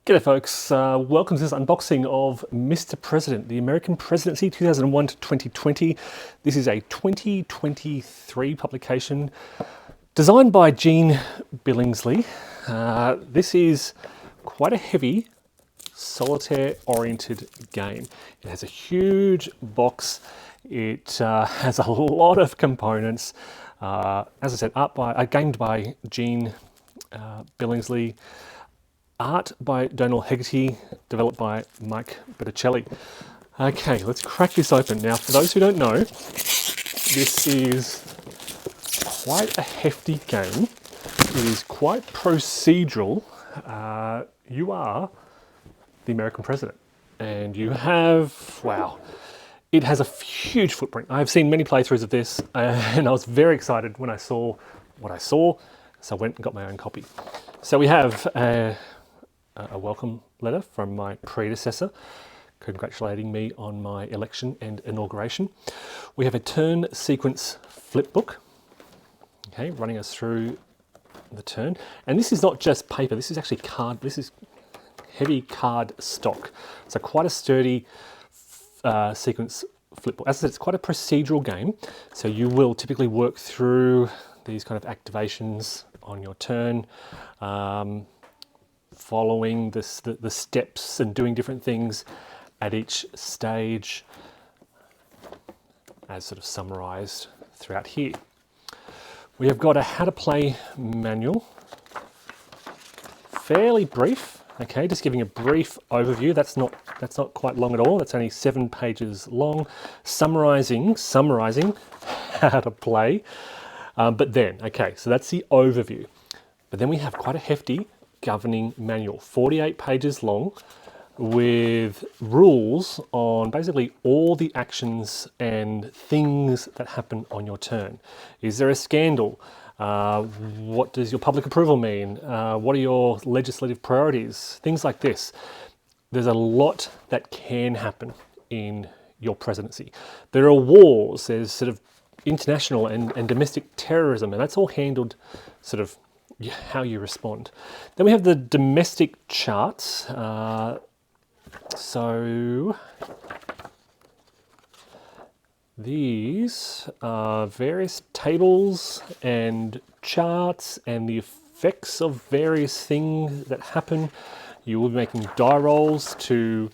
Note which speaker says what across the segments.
Speaker 1: G'day folks, welcome to this unboxing of Mr. President, the American Presidency 2001 to 2020. This is a 2023 publication designed by Gene Billingsley. This is quite a heavy solitaire-oriented game. It has a huge box. It has a lot of components. As I said, gamed by Gene Billingsley. Art by Donal Hegarty, developed by Mike Botticelli. Okay, let's crack this open. Now, for those who don't know, this is quite a hefty game. It is quite procedural. You are the American president, and you have, wow, it has a huge footprint. I've seen many playthroughs of this, and I was very excited when I saw what I saw, so I went and got my own copy. So we have a welcome letter from my predecessor congratulating me on my election and inauguration. We have a turn sequence flip book, okay, running us through the turn. And this is not just paper, this is actually card, this is heavy card stock. So quite a sturdy sequence flip book. As I said, it's quite a procedural game, so you will typically work through these kind of activations on your turn, following the steps and doing different things at each stage, as sort of summarized throughout here. We have got a how to play manual, fairly brief, okay, just giving a brief overview. That's not quite long at all. That's only 7 pages long, summarizing how to play. But then, okay, so that's the overview. But then we have quite a hefty governing manual, 48 pages long, with rules on basically all the actions and things that happen on your turn. Is there a scandal? What does your public approval mean? What are your legislative priorities? Things like this. There's a lot that can happen in your presidency. There are wars, there's sort of international and domestic terrorism, and that's all handled sort of how you respond. Then we have the domestic charts. So these are various tables and charts and the effects of various things that happen. You will be making die rolls to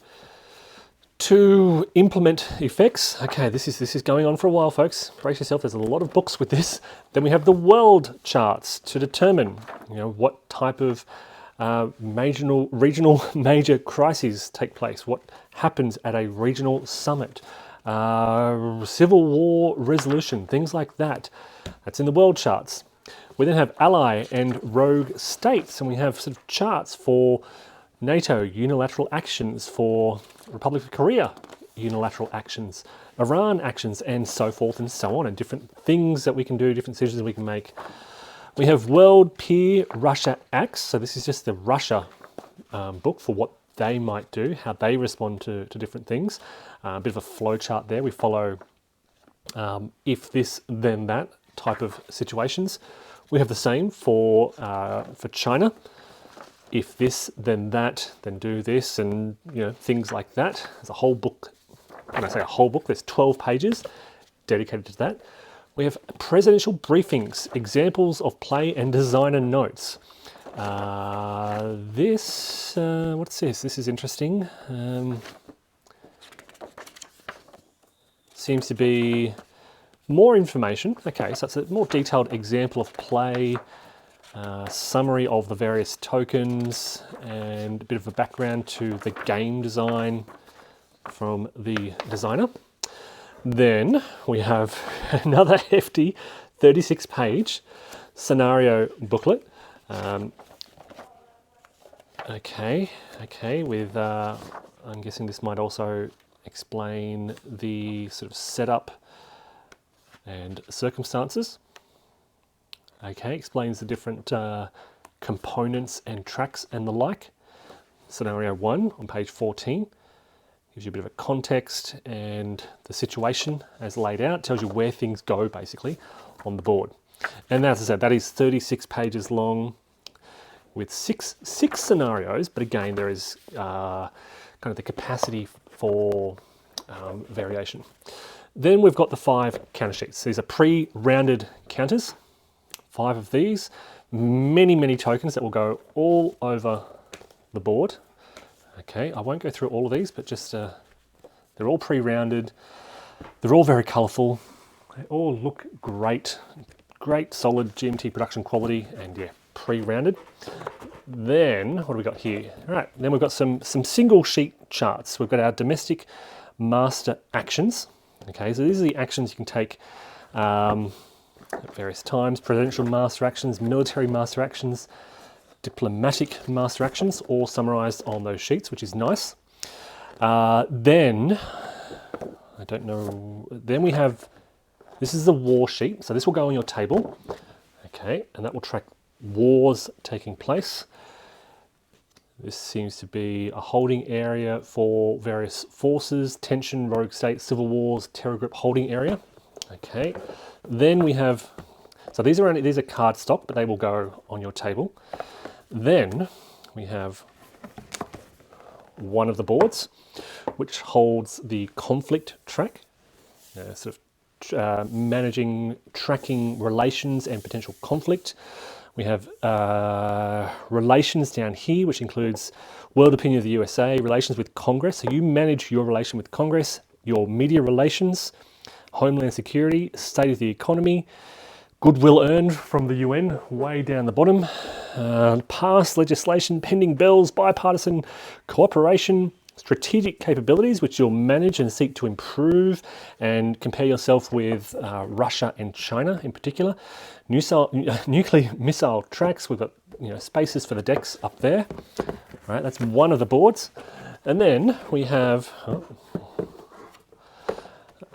Speaker 1: implement effects. Okay, this is going on for a while, folks. Brace yourself, there's a lot of books with this. Then we have the world charts to determine, what type of regional major crises take place, what happens at a regional summit, civil war resolution, things like that. That's in the world charts. We then have ally and rogue states, and we have sort of charts for NATO unilateral actions, for Republic of Korea unilateral actions, Iran actions, and so forth and so on, and different things that we can do, different decisions we can make. We have World Peer Russia Acts, so this is just the Russia book for what they might do, how they respond to different things. A bit of a flow chart there. We follow if this, then that type of situations. We have the same for China. If this, then that, then do this, and things like that. There's a whole book. When I say a whole book, there's 12 pages dedicated to that. We have presidential briefings, examples of play and designer notes. What's this? This is interesting. Seems to be more information. Okay, so it's a more detailed example of play. Summary of the various tokens and a bit of a background to the game design from the designer. Then we have another hefty 36-page scenario booklet. With I'm guessing this might also explain the sort of setup and circumstances. Okay, explains the different components and tracks and the like. Scenario 1 on page 14 gives you a bit of a context and the situation as laid out, tells you where things go basically on the board. And as I said, that is 36 pages long. with six scenarios, but again, there is kind of the capacity for variation. Then we've got the 5 counter sheets. These are pre-rounded counters, 5 of these, many tokens that will go all over the board. Okay, I won't go through all of these, but just they're all pre-rounded. They're all very colourful. They all look great, solid GMT production quality, and yeah, pre-rounded. Then what do we got here? All right, then we've got some single sheet charts. We've got our domestic master actions. Okay, so these are the actions you can take at various times: presidential master actions, military master actions, diplomatic master actions, all summarised on those sheets, which is nice. Then I don't know. Then we have, this is the war sheet, so this will go on your table. Okay, and that will track wars taking place. This seems to be a holding area for various forces: tension, rogue states, civil wars, terror group holding area. Okay, then we have, so these are card stock, but they will go on your table. Then we have one of the boards, which holds the conflict track, sort of managing, tracking relations and potential conflict. We have relations down here, which includes world opinion of the USA, relations with Congress. So you manage your relation with Congress, your media relations, homeland security, state of the economy, goodwill earned from the UN, way down the bottom, past legislation, pending bills, bipartisan cooperation, strategic capabilities, which you'll manage and seek to improve and compare yourself with Russia and China in particular. Nuclear missile tracks, we've got spaces for the decks up there. All right, that's one of the boards. And then we have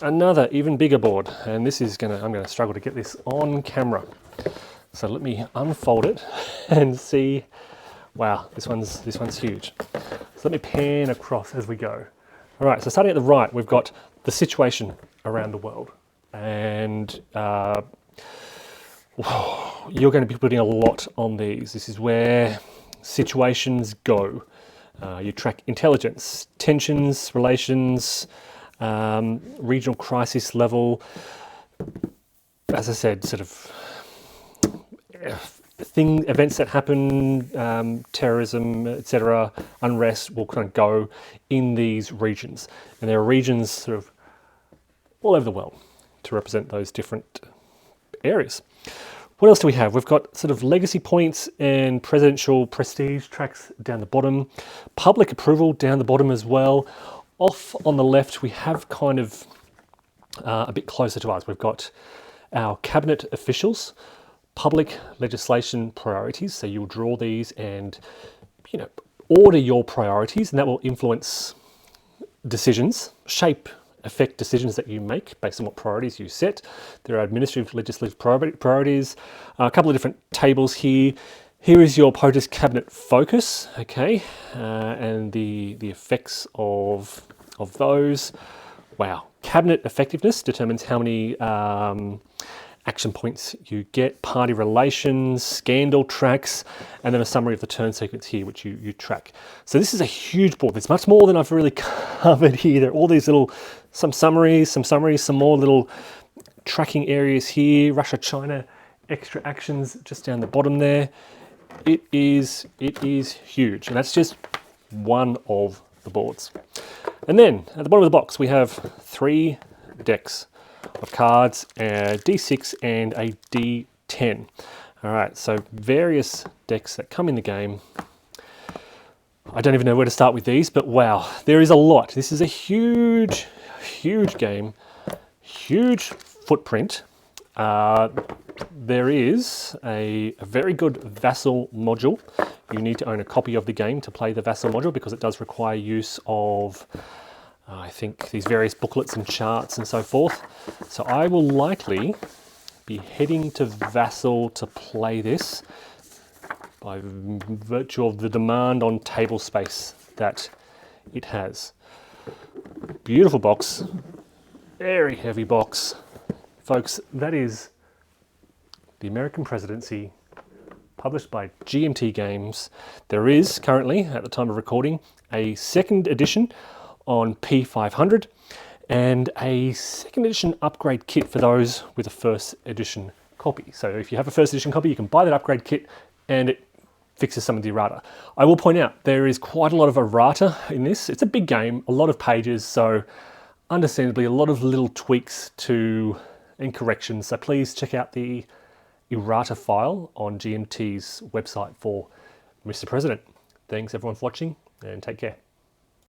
Speaker 1: another even bigger board, and this is I'm gonna struggle to get this on camera. So let me unfold it and see. Wow, this one's huge. So let me pan across as we go. All right, so starting at the right, we've got the situation around the world, and you're going to be putting a lot on these. This is where situations go. You track intelligence, tensions, relations, regional crisis level. As I said, sort of events that happen, terrorism, etc., unrest will kind of go in these regions. And there are regions sort of all over the world to represent those different areas. What else do we have? We've got sort of legacy points and presidential prestige tracks down the bottom, public approval down the bottom as well. Off on the left, we have kind of a bit closer to us. We've got our cabinet officials, public legislation priorities. So you'll draw these and order your priorities, and that will influence decisions, affect decisions that you make based on what priorities you set. There are administrative, legislative priorities. A couple of different tables here. Here is your POTUS cabinet focus, okay, and the effects of those. Wow, cabinet effectiveness determines how many action points you get, party relations, scandal tracks, and then a summary of the turn sequence here, which you track. So this is a huge board. There's much more than I've really covered here. There are all these little, some summaries, some more little tracking areas here, Russia, China, extra actions just down the bottom there. It is huge, and that's just one of the boards. And then at the bottom of the box, we have 3 decks of cards, a D6 and a D10. All right, so various decks that come in the game. I don't even know where to start with these, but wow, there is a lot. This is a huge game, huge footprint. There is a very good vassal module. You need to own a copy of the game to play the vassal module because it does require use of I think these various booklets and charts and so forth. So I will likely be heading to Vassal to play this by virtue of the demand on table space that it has. Beautiful box, very heavy box. Folks, that is the American Presidency published by GMT Games. There is currently, at the time of recording, a second edition on P500 and a second edition upgrade kit for those with a first edition copy. So if you have a first edition copy, you can buy that upgrade kit and it fixes some of the errata. I will point out there is quite a lot of errata in this. It's a big game, a lot of pages, so understandably a lot of little tweaks and corrections. So please check out the errata file on GMT's website for Mr. President. Thanks everyone for watching and take care.